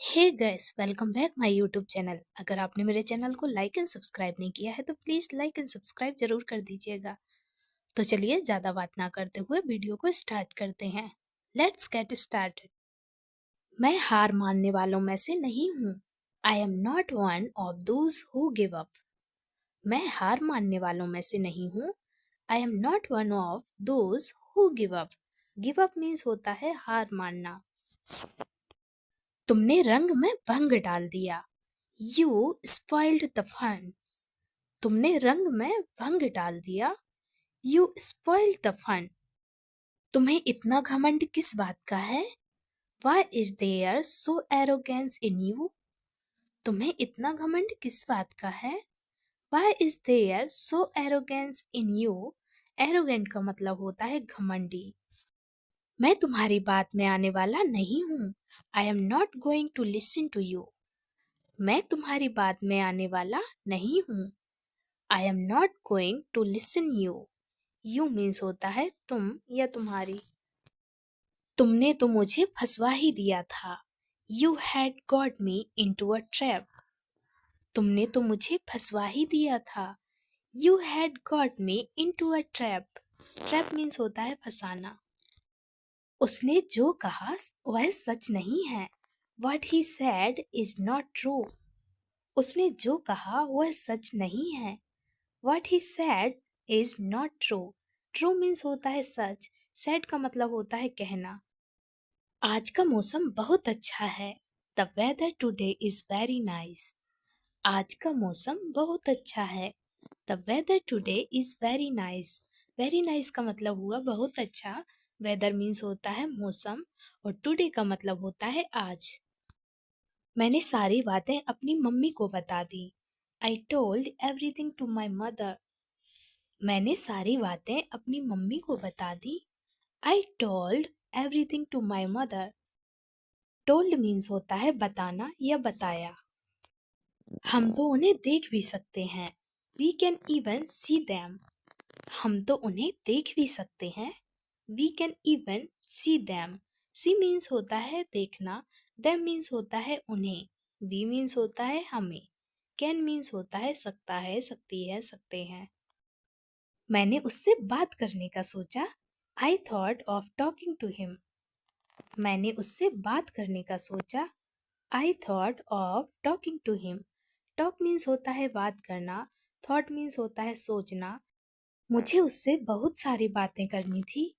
Hey guys, welcome back my YouTube channel. अगर आपने मेरे चैनल को लाइक एंड सब्सक्राइब नहीं किया है तो प्लीज़ लाइक एंड सब्सक्राइब जरूर कर दीजिएगा। तो चलिए ज़्यादा बात ना करते हुए वीडियो को स्टार्ट करते हैं। Let's get started. मैं हार मानने वालों में से नहीं हूँ। I am not one of those who give up. मैं हार मानने वालों में से नहीं हूँ। I am not one of those who give up. Give up means होता है हार मानना। तुमने रंग में भंग डाल दिया। You spoiled the fun. तुमने रंग में भंग डाल दिया। You spoiled the fun. तुम्हें इतना घमंड किस बात का है? Why is there so arrogance in you? तुम्हें इतना घमंड किस बात का है? Why is there so arrogance in you? Arrogant का मतलब होता है घमंडी। मैं तुम्हारी बात में आने वाला नहीं हूँ। I am not going to listen to you. मैं तुम्हारी बात में आने वाला नहीं हूँ। I am not going to listen you. You means होता है तुम या तुम्हारी। तुमने तो मुझे फंसवा ही दिया था। You had got me into a trap. तुमने तो मुझे फंसवा ही दिया था। You had got me into a trap. Trap means होता है फंसाना। उसने जो कहा वह सच नहीं है। What he said is not true. उसने जो कहा वह सच नहीं है। What he said is not true. True means होता है सच। Said का मतलब होता है कहना। आज का मौसम बहुत अच्छा है। The weather today is very nice. आज का मौसम बहुत अच्छा है। The weather today is very nice. Very nice का मतलब हुआ बहुत अच्छा। Weather means होता है मौसम और today का मतलब होता है आज। मैंने सारी बातें अपनी मम्मी को बता दी। I told everything to my mother. मैंने सारी बातें अपनी मम्मी को बता दी। I told everything to my mother. Told means होता है बताना या बताया। हम तो उन्हें देख भी सकते हैं। We can even see them. हम तो उन्हें देख भी सकते हैं। We can even see them. See means होता है देखना। Them means होता है उन्हें। We means होता है हमें। Can means होता है सकता है, सकती है, सकते हैं। मैंने उससे बात करने का सोचा। I thought of talking to him. मैंने उससे बात करने का सोचा। I thought of talking to him. Talk means होता है बात करना। Thought means होता है सोचना। मुझे उससे बहुत सारी बातें करनी थी।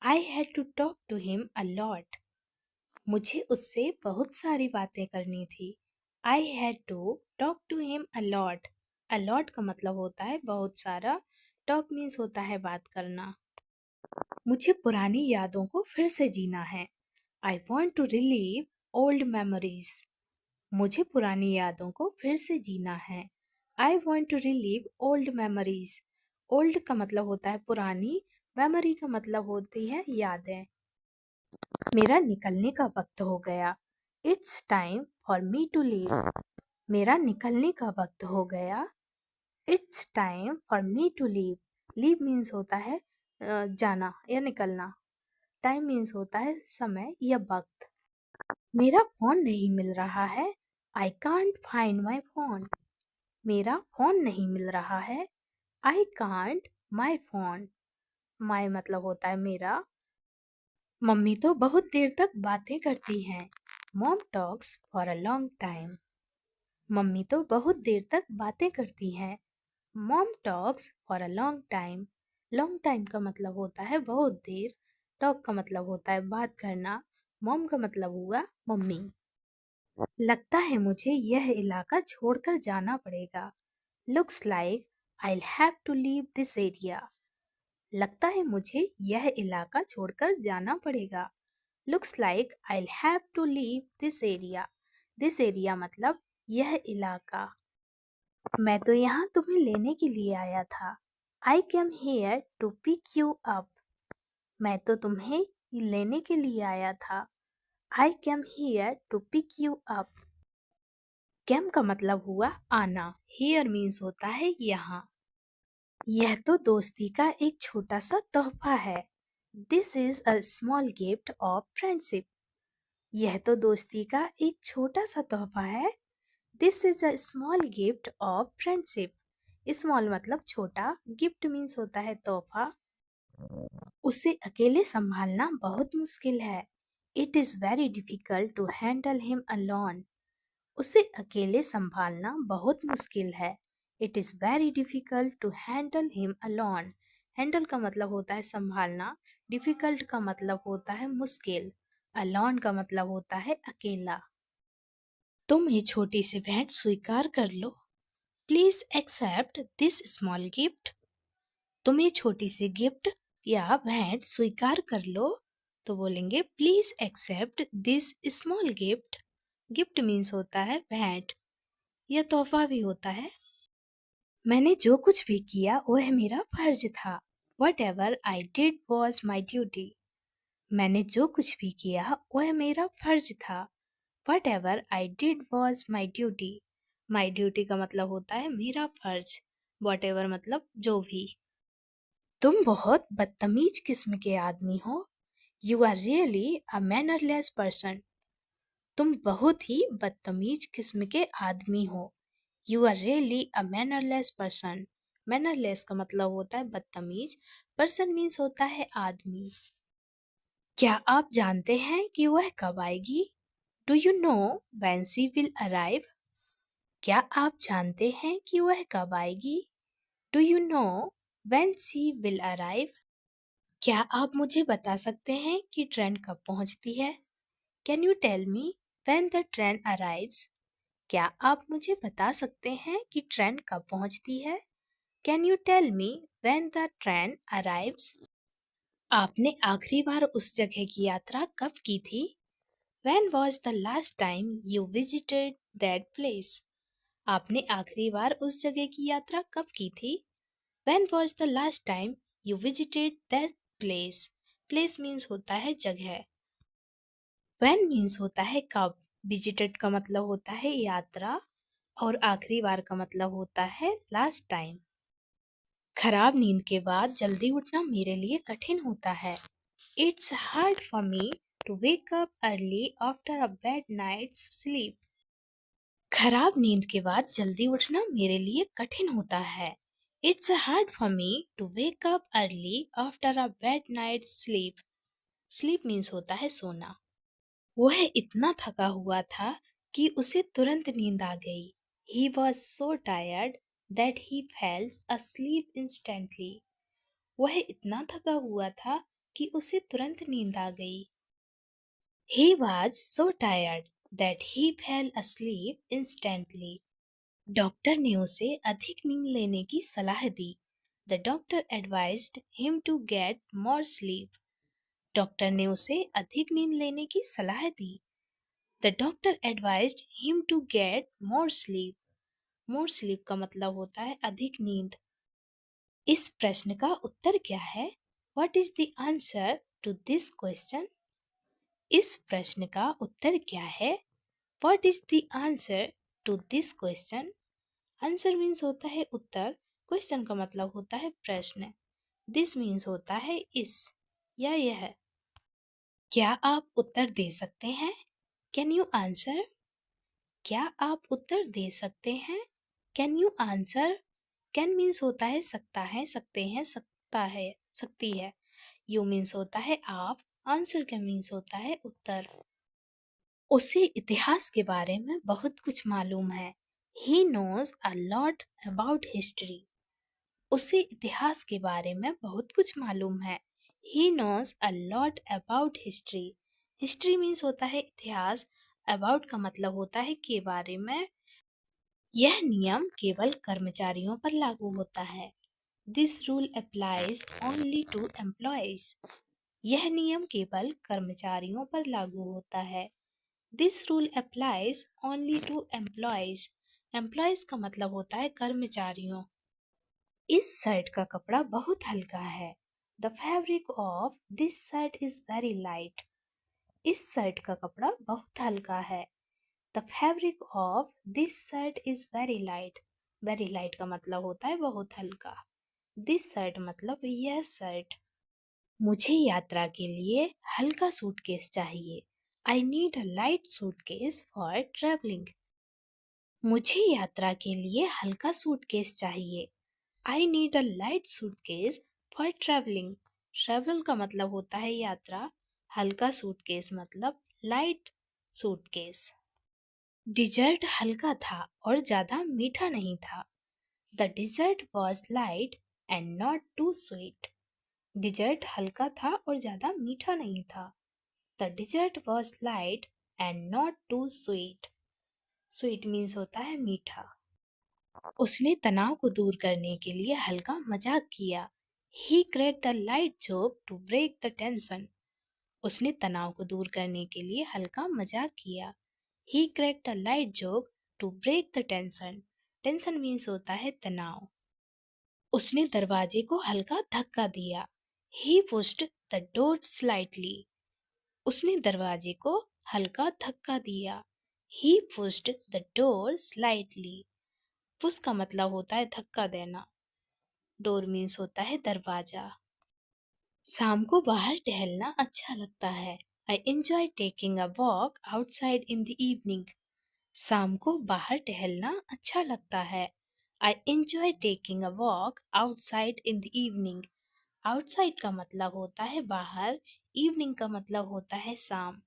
I had to talk to him a lot. मुझे उससे बहुत सारी बातें करनी थी। I had to talk to him a lot. A lot का मतलब होता है बहुत सारा। Talk means होता है बात करना। मुझे पुरानी यादों को फिर से जीना है। I want to relive old memories. मुझे पुरानी यादों को फिर से जीना है। I want to relive old memories. Old का मतलब होता है पुरानी। Memory का मतलब होती है यादें। मेरा निकलने का वक्त हो गया। It's time for me to leave. मेरा निकलने का वक्त हो गया। It's time for me to leave. Leave means होता है जाना या निकलना। टाइम मीन्स होता है समय या वक्त। मेरा फोन नहीं मिल रहा है। I can't find my phone. मेरा फोन नहीं मिल रहा है। I can't my phone. माई मतलब होता है मेरा। मम्मी तो बहुत देर तक बातें करती हैं। Mom talks for a long time. Mummy तो बहुत देर तक बातें करती हैं। Mom talks for a long time. Long time का मतलब होता है बहुत देर। टॉक का मतलब होता है बात करना। मॉम का मतलब हुआ मम्मी। लगता है मुझे यह इलाका छोड़कर जाना पड़ेगा। Looks like I have to leave this area. लगता है मुझे यह इलाका छोड़कर जाना पड़ेगा। Looks like I have to leave this area. This area मतलब यह इलाका। मैं तो यहाँ तुम्हें लेने के लिए आया था। I came here to pick you up. मैं तो तुम्हें लेने के लिए आया था। I came here to pick you up. Came का मतलब हुआ आना। हेयर मीन्स होता है यहाँ। यह तो दोस्ती का एक छोटा सा तोहफा है। This is a small gift of friendship. यह तो दोस्ती का एक छोटा सा तोहफा है। This is a small gift of friendship. Small मतलब छोटा, गिफ्ट मीन्स होता है तोहफा। उसे अकेले संभालना बहुत मुश्किल है। It is very difficult to handle him alone. उसे अकेले संभालना बहुत मुश्किल है। It is very difficult to handle him alone. Handle का मतलब होता है संभालना, डिफिकल्ट का मतलब होता है मुश्किल, अलोन का मतलब होता है अकेला। तुम ये छोटी सी भेंट स्वीकार कर लो। Please accept this small gift. तुम ये छोटी सी गिफ्ट या भेंट स्वीकार कर लो। तो बोलेंगे please accept this small gift. Gift means होता है भेंट या तोहफा भी होता है। मैंने जो कुछ भी किया वह मेरा फर्ज था। What ever I did was my duty. मैंने जो कुछ भी किया वह मेरा फर्ज था। What ever I did was my duty. My duty का मतलब होता है मेरा फर्ज। वट एवर मतलब जो भी। तुम बहुत बदतमीज किस्म के आदमी हो। You are really a mannerless person. तुम बहुत ही बदतमीज किस्म के आदमी हो। You are really a mannerless person. Mannerless का मतलब होता है बदतमीज, पर्सन मीन्स होता है आदमी। क्या आप जानते हैं कि वह कब आएगी? Do you know when she will arrive? क्या आप जानते हैं कि वह कब आएगी? Do you know when she will arrive? क्या आप मुझे बता सकते हैं कि ट्रेन कब पहुंचती है? Can you tell me when the train arrives? क्या आप मुझे बता सकते हैं कि ट्रेन कब पहुंचती है? Can you tell me when the train arrives? आपने आखिरी बार उस जगह की यात्रा कब की थी? When was the last time you visited that place? आपने आखिरी बार उस जगह की यात्रा कब की थी? When was the last time you visited that place? Place means होता है जगह। When means होता है कब। Visited का मतलब होता है यात्रा और आखिरी बार का मतलब होता है लास्ट टाइम। खराब नींद के बाद जल्दी उठना मेरे लिए कठिन होता है। It's hard for me to wake up early after a bad night's sleep. खराब नींद के बाद जल्दी उठना मेरे लिए कठिन होता है। It's hard for me to wake up early after a bad night's sleep. Sleep means होता है सोना। वह इतना थका हुआ था कि उसे तुरंत नींद आ गई। He was so tired that he fell asleep instantly. वह इतना थका हुआ था कि उसे तुरंत नींद आ गई। He was so tired that he fell asleep instantly. Doctor ने उसे अधिक नींद लेने की सलाह दी। The doctor advised him to get more sleep. Doctor ने उसे अधिक नींद लेने की सलाह दी। The doctor advised him to get more sleep. More sleep का मतलब होता है अधिक नींद। इस प्रश्न का उत्तर क्या है? What is the answer to this question? इस प्रश्न का उत्तर क्या है? What is the answer to this question? Answer means होता है उत्तर, क्वेश्चन का मतलब होता है प्रश्न। दिस मीन्स होता है इस या यह। क्या आप उत्तर दे सकते हैं? Can you answer? क्या आप उत्तर दे सकते हैं? Can you answer? Can means होता है सकता है, सकते हैं, सकता है, सकती है। यू मीन्स होता है आप, आंसर का मीन्स होता है उत्तर। उसे इतिहास के बारे में बहुत कुछ मालूम है। He knows a lot about history. उसे इतिहास के बारे में बहुत कुछ मालूम है। He knows a lot about history. History means होता है इतिहास, about का मतलब होता है के बारे में। यह नियम केवल कर्मचारियों पर लागू होता है। This rule applies only to employees. यह नियम केवल कर्मचारियों पर लागू होता है। This rule applies only to employees. Employees का मतलब होता है कर्मचारियों। इस शर्ट का कपड़ा बहुत हल्का है। The fabric of this shirt is very light. इस शर्ट का कपड़ा बहुत हल्का है। The fabric of this shirt is very light. Very light का मतलब होता है बहुत हल्का। This shirt मतलब यह शर्ट। मुझे यात्रा के लिए हल्का सूटकेस चाहिए। I need a light suitcase for traveling. मुझे यात्रा के लिए हल्का सूटकेस चाहिए. I need a light suitcase for traveling. Travel का मतलब होता है यात्रा, हल्का सूटकेस मतलब लाइट सूटकेस. डिजर्ट हल्का था और ज्यादा मीठा नहीं था. The dessert was light and not too sweet. Dessert हल्का था और ज्यादा मीठा नहीं था. The dessert was light and not too sweet. Sweet means होता है मीठा. उसने तनाव को दूर करने के लिए हल्का मजाक किया. He cracked a light joke to break the tension. उसने तनाव को दूर करने के लिए हल्का मजाक किया. He cracked a light joke to break the tension. Tension means होता है तनाव. उसने दरवाजे को हल्का धक्का दिया. He pushed the door slightly. उसने दरवाजे को हल्का धक्का दिया. He pushed the door slightly. Push का मतलब होता है धक्का देना. डोर मीन्स होता है दरवाजा. शाम को बाहर टहलना अच्छा लगता है. I enjoy taking a walk outside in the evening. शाम को बाहर टहलना अच्छा लगता है. I enjoy taking a walk outside in the evening. Outside का मतलब होता है बाहर, evening का मतलब होता है शाम.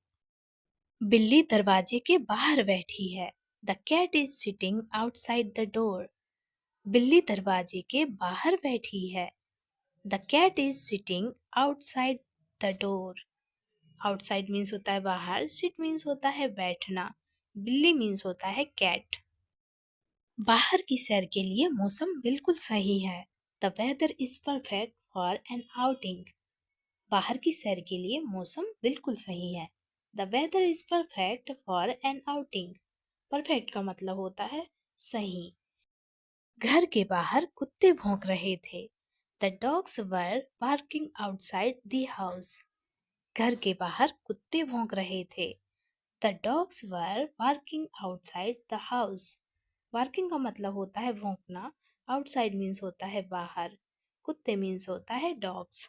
बिल्ली दरवाजे के बाहर बैठी है. The cat is sitting outside the door. बिल्ली दरवाजे के बाहर बैठी है. The cat is sitting outside the door. Outside means होता है बाहर, sit means होता है बैठना, बिल्ली means होता है cat. बाहर की सैर के लिए मौसम बिल्कुल सही है. The weather is perfect for an outing. बाहर की सैर के लिए मौसम बिल्कुल सही है. The weather is perfect for an outing. Perfect का मतलब होता है सही. घर के बाहर कुत्ते भौंक रहे थे. The dogs were barking outside the house. घर के बाहर कुत्ते भौंक रहे थे. The dogs were barking outside the house. Barking का मतलब होता है भौंकना. Outside means होता है बाहर. कुत्ते means होता है dogs.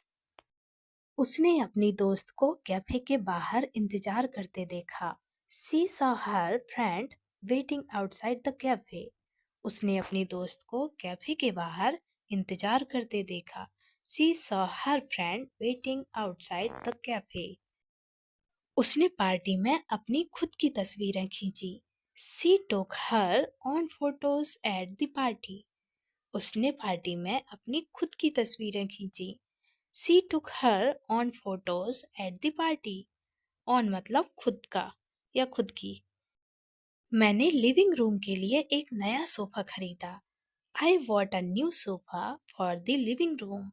उसने अपनी दोस्त को कैफे के बाहर इंतजार करते देखा. She saw her friend waiting outside the cafe. उसने अपनी दोस्त को कैफे के बाहर इंतजार करते देखा. She saw her friend waiting outside the cafe. उसने पार्टी में अपनी खुद की तस्वीरें खींची. She took her own photos at the party. उसने पार्टी में अपनी खुद की तस्वीरें खींची. She took her own photos at the party. On मतलब खुद का या खुद की. मैंने लिविंग रूम के लिए एक नया सोफा खरीदा. I bought a new sofa for the living room.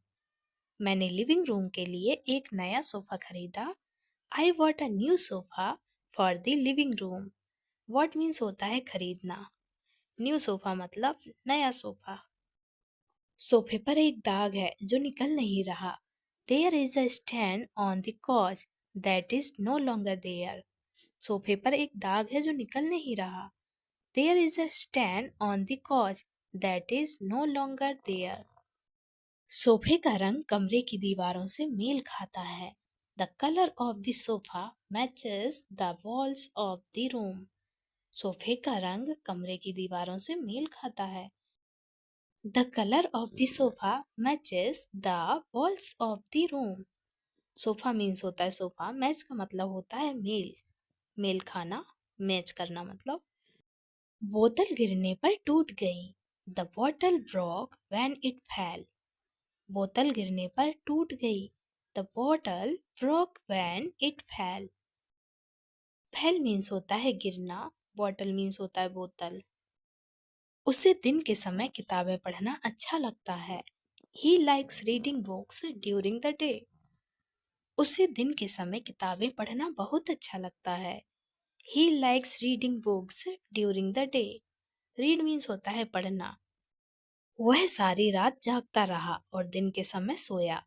मैंने लिविंग रूम के लिए एक नया सोफा खरीदा. I bought a new sofa for the living room. What means होता है खरीदना. न्यू सोफा मतलब नया सोफा. सोफे पर एक दाग है जो निकल नहीं रहा. There is a stain on the couch that is no longer there. सोफे पर एक दाग है जो निकल नहीं रहा. There is a stain on the couch that is no longer there. सोफे का रंग कमरे की दीवारों से मेल खाता है. The color of the sofa matches the walls of the room. सोफे का रंग कमरे की दीवारों से मेल खाता है. The color of the sofa matches the walls of the room. Sofa means होता है सोफा. मैच का मतलब होता है मेल. मेल खाना, मैच करना मतलब. बोतल गिरने पर टूट गई. The bottle broke when it fell. बोतल गिरने पर टूट गई. The bottle broke when it fell. फैल मीन्स होता है गिरना. बॉटल मीन्स होता है बोतल. उसे दिन के समय किताबें पढ़ना अच्छा लगता है. He likes reading books during the day. उसे दिन के समय किताबें पढ़ना बहुत अच्छा लगता है. He likes reading books during the day. Read means होता है पढ़ना. वह सारी रात जागता रहा और दिन के समय सोया.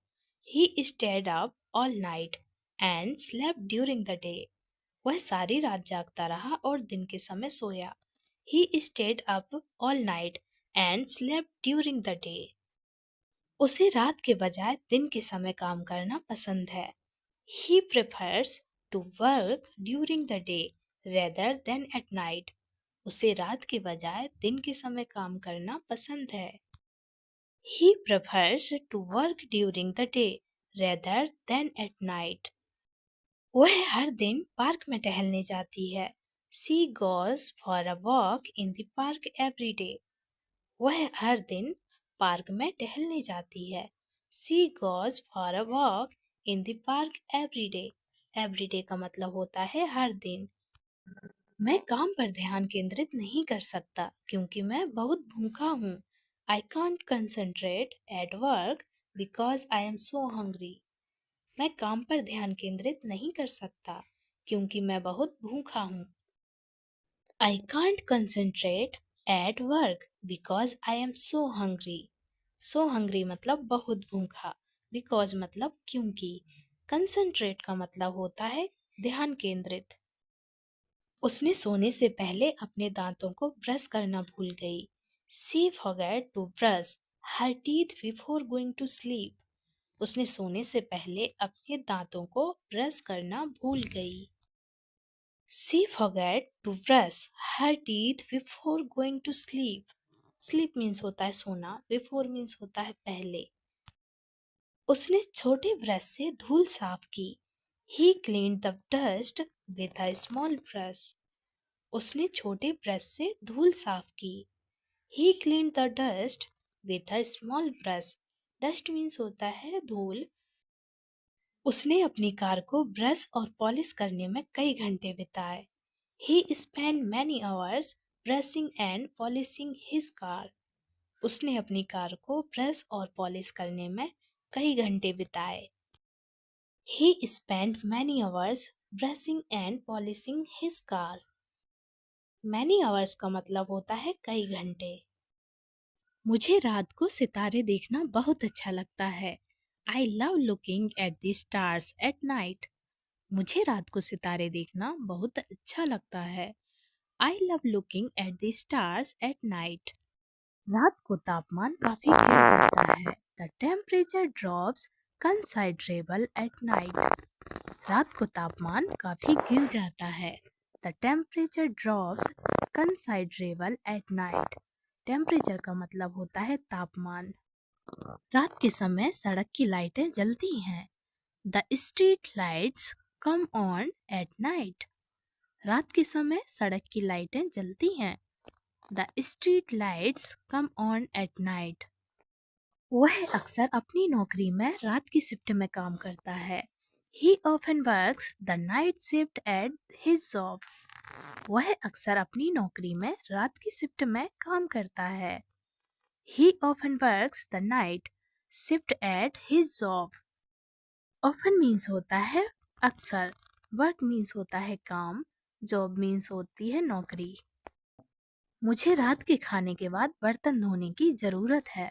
He stayed up all night and slept during the day. वह सारी रात जागता रहा और दिन के समय सोया. He stayed up all night and slept during the day. उसे रात के बजाय दिन के समय काम करना पसंद है. He prefers to work during the day rather than at night. उसे रात के बजाय दिन के समय काम करना पसंद है. He prefers to work during the day rather than at night. वह हर दिन पार्क में टहलने जाती है. She goes for a walk in the park every day. वह हर दिन पार्क में टहलने जाती है. She goes for a walk in the park every day. Every day का मतलब होता है हर दिन. मैं काम पर ध्यान केंद्रित नहीं कर सकता क्योंकि मैं बहुत भूखा हूँ. I can't concentrate at work because I am so hungry. मैं काम पर ध्यान केंद्रित नहीं कर सकता क्योंकि मैं बहुत भूखा हूँ. I can't concentrate at work because I am so hungry. So hungry मतलब बहुत भूखा. Because मतलब क्योंकि. Concentrate का मतलब होता है ध्यान केंद्रित. उसने सोने से पहले अपने दांतों को ब्रश करना भूल गई. She forgot to brush her teeth before going to sleep. उसने सोने से पहले अपने दांतों को ब्रश करना भूल गई. She forgot to brush her teeth before going to sleep. Sleep means होता है सोना, before means होता है पहले. उसने छोटे ब्रश से धूल साफ की. He cleaned the dust with a small brush. उसने छोटे ब्रश से धूल साफ की. He cleaned the dust with a small brush. Dust means होता है धूल. उसने अपनी कार को ब्रश और पॉलिश करने में कई घंटे बिताए. He spent many hours brushing and polishing his car. उसने अपनी कार को ब्रश और पॉलिश करने में कई घंटे बिताए. He spent many hours brushing and polishing his car. Many hours का मतलब होता है कई घंटे. मुझे रात को सितारे देखना बहुत अच्छा लगता है. I love looking at the stars at night. मुझे रात को सितारे देखना बहुत अच्छा लगता है. I love looking at the stars at night. रात को तापमान काफी गिर जाता है. The temperature drops considerable at night. रात को तापमान काफी गिर जाता है. The temperature drops considerable at night. Temperature का मतलब होता है तापमान. रात के समय सड़क की लाइटें जलती हैं. The street lights come on at night. रात के समय सड़क की लाइटें जलती हैं. The street lights come on at night. वह अक्सर अपनी नौकरी में रात की शिफ्ट में काम करता है. He often works the night shift at his job. वह अक्सर अपनी नौकरी में रात की शिफ्ट में काम करता है. He often works the night shift at his job. Often means होता है अक्सर. Work means होता है काम. Job means होती है नौकरी. मुझे रात के खाने के बाद बर्तन धोने की जरूरत है.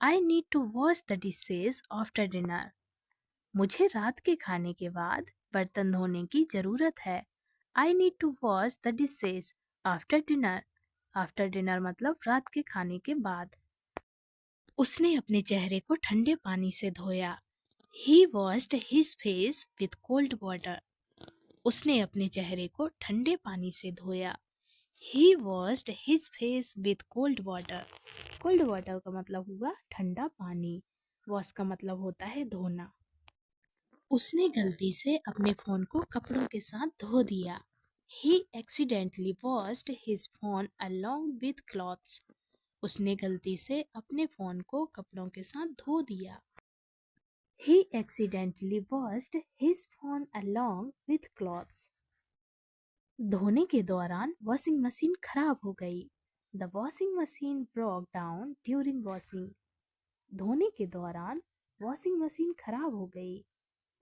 I need to wash the dishes after dinner. मुझे रात के खाने के बाद बर्तन धोने की जरूरत है. I need to wash the dishes after dinner. After dinner मतलब रात के खाने के बाद. उसने अपने चेहरे को ठंडे पानी से धोया. He washed his face with cold water. उसने अपने चेहरे को ठंडे पानी से धोया. He washed his face with cold water. Cold water का मतलब हुआ ठंडा पानी. Wash का मतलब होता है धोना. उसने गलती से अपने फोन को कपड़ों के साथ धो दिया. He accidentally washed his phone along with clothes. उसने गलती से अपने फोन को कपड़ों के साथ धो दिया. He accidentally washed his phone along with clothes. धोने के दौरान वॉशिंग मशीन खराब हो गई. The washing machine broke down during washing. धोने के दौरान वॉशिंग मशीन खराब हो गई.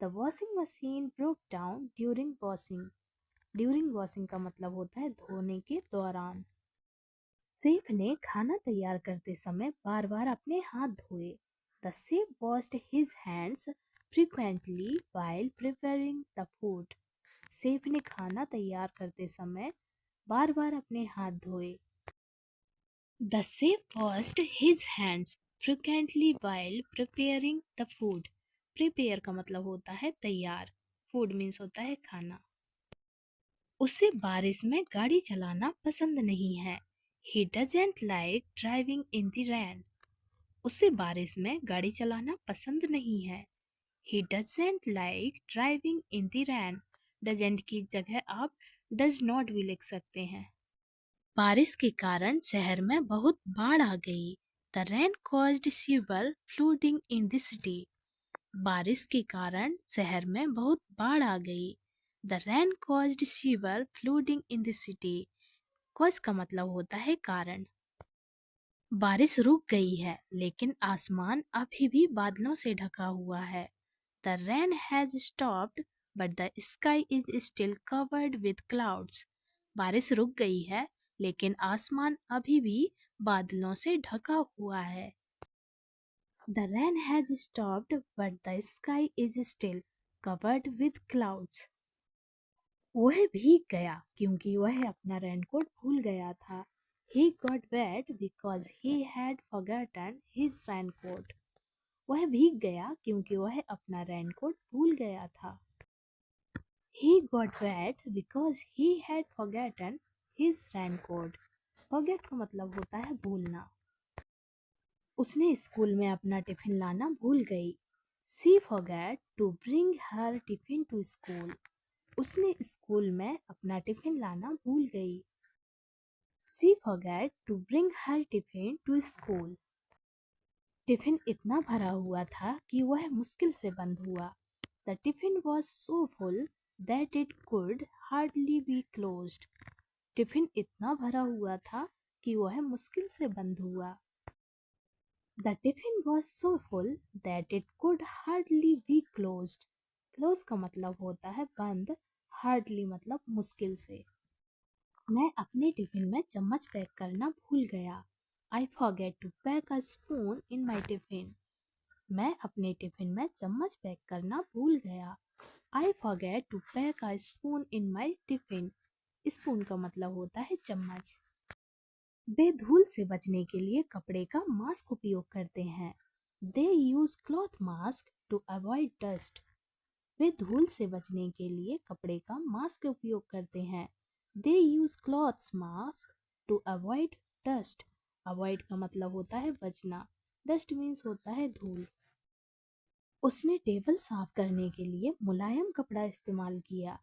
The washing machine broke down during washing. During washing का मतलब होता है धोने के दौरान. शेफ ने खाना तैयार करते समय बार बार अपने हाथ धोए. The chef washed his hands frequently while preparing the food. Chef ने खाना तैयार करते समय बार बार अपने हाथ धोए. The chef washed his hands frequently while preparing the food. Prepare का मतलब होता है तैयार. फूड मीन्स होता है खाना। उसे बारिश में गाड़ी चलाना पसंद नहीं है। He doesn't like driving in the rain. उसे बारिश में गाड़ी चलाना पसंद नहीं है। He doesn't like driving in the rain. Doesn't की जगह आप does not भी लिख सकते हैं। बारिश के कारण शहर में बहुत बाढ़ आ गई। The rain caused severe flooding in the city. बारिश के कारण शहर में बहुत बाढ़ आ गई। The rain caused severe flooding in the city. Cause का मतलब होता है कारण। बारिश रुक गई है लेकिन आसमान अभी भी बादलों से ढका हुआ है। The rain has stopped but the sky is still covered with clouds. बारिश रुक गई है लेकिन आसमान अभी भी बादलों से ढका हुआ है। The rain has stopped but the sky is still covered with clouds. वह भीग गया क्योंकि वह अपना रेनकोट भूल गया था। He got wet because he had forgotten his raincoat. वह भीग गया क्योंकि वह अपना रेनकोट भूल गया था। He got wet because he had forgotten his raincoat. Forget का मतलब होता है भूलना। उसने स्कूल में अपना टिफिन लाना भूल गई। She forgot to bring her tiffin to school. उसने स्कूल में अपना टिफिन लाना भूल गई। She forgot to bring her tiffin to school. Tiffin इतना भरा हुआ था कि वह मुश्किल से बंद हुआ। The tiffin was so full that it could hardly be closed. Tiffin इतना भरा हुआ था कि वह मुश्किल से बंद हुआ। The tiffin was so full that it could hardly be closed. Close का मतलब होता है बंद, hardly मतलब मुश्किल से। मैं अपने टिफिन में चम्मच पैक करना भूल गया। I forget to pack a spoon in my tiffin. मैं अपने टिफिन में चम्मच पैक करना भूल गया। I forget to pack a spoon in my tiffin. Spoon का मतलब होता है चम्मच। वे धूल से बचने के लिए कपड़े का मास्क उपयोग करते हैं। They use cloth mask to avoid dust. वे धूल से बचने के लिए कपड़े का मास्क उपयोग करते हैं। They use cloth mask to avoid dust. Avoid का मतलब होता है बचना। Dust means होता है धूल। उसने टेबल साफ करने के लिए मुलायम कपड़ा इस्तेमाल किया।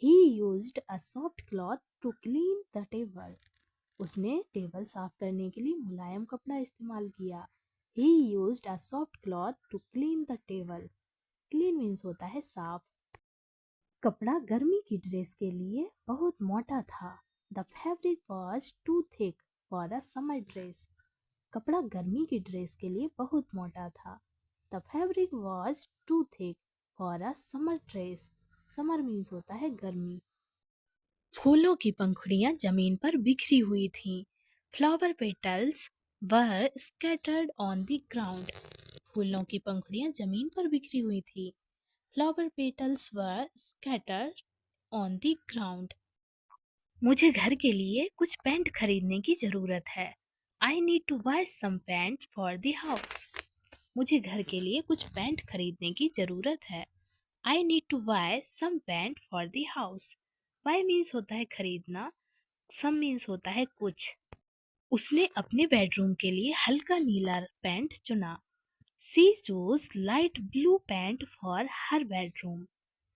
He used a soft cloth to clean the table. उसने टेबल साफ करने के लिए मुलायम कपड़ा इस्तेमाल किया। He used a soft cloth to clean the table. Clean means होता है साफ। कपड़ा गर्मी की ड्रेस के लिए बहुत मोटा था। The fabric was too thick for a summer dress. कपड़ा गर्मी की ड्रेस के लिए बहुत मोटा था। The fabric was too thick for a summer dress. Summer means होता है गर्मी। फूलों की पंखुड़ियां जमीन पर बिखरी हुई थीं। Flower petals were scattered on the ground. फूलों की पंखुड़ियां जमीन पर बिखरी हुई थी। Flower petals were scattered on the ground. मुझे घर के लिए कुछ पेंट खरीदने की जरूरत है। I need to buy some paint for the house. मुझे घर के लिए कुछ पेंट खरीदने की जरूरत है। I need to buy some paint for the house. Buy means होता है खरीदना, some means होता है कुछ। उसने अपने बेडरूम के लिए हल्का नीला पेंट चुना। She chose light blue paint for her bedroom.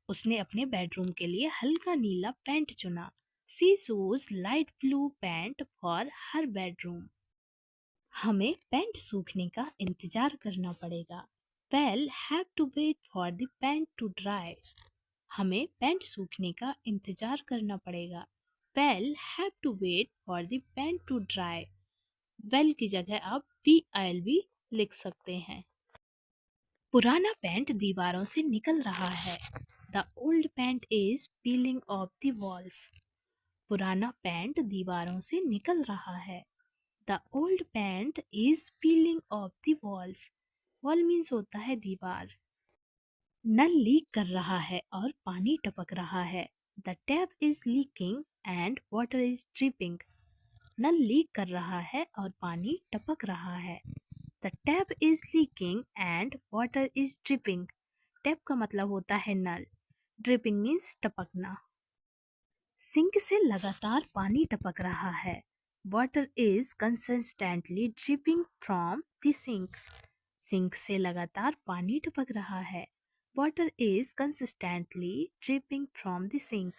उसने अपने बेडरूम के लिए हल्का नीला पेंट चुना। She chose light blue paint for her bedroom. हमें पेंट सूखने का इंतजार करना पड़ेगा। We'll have to wait for the paint to dry. हमें पेंट सूखने का इंतजार करना पड़ेगा। We'll have to wait for the paint to dry. Well की जगह आप will भी लिख सकते हैं। पुराना पेंट दीवारों से निकल रहा है। The old paint is peeling off the walls. पुराना पेंट दीवारों से निकल रहा है। The old paint is peeling off the walls. Wall means होता है दीवार। नल लीक कर रहा है और पानी टपक रहा है। The tap is leaking and water is dripping. नल लीक कर रहा है और पानी टपक रहा है। The tap is leaking and water is dripping. Tap का मतलब होता है नल। ड्रिपिंग मीन्स टपकना। सिंक से लगातार पानी टपक रहा है। Water is consistently dripping from the sink. Sink से लगातार पानी टपक रहा है। Water is consistently dripping from the sink.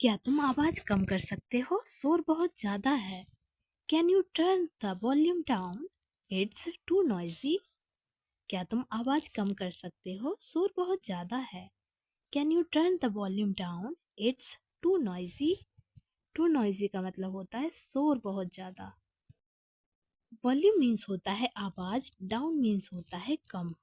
क्या तुम आवाज कम कर सकते हो? शोर बहुत ज्यादा है। Can you turn the volume down? It's too noisy. क्या तुम आवाज कम कर सकते हो? शोर बहुत ज्यादा है। Can you turn the volume down? It's too noisy. Too noisy का मतलब होता है शोर बहुत ज्यादा। वॉल्यूम मीन्स होता है आवाज, डाउन मीन्स होता है कम।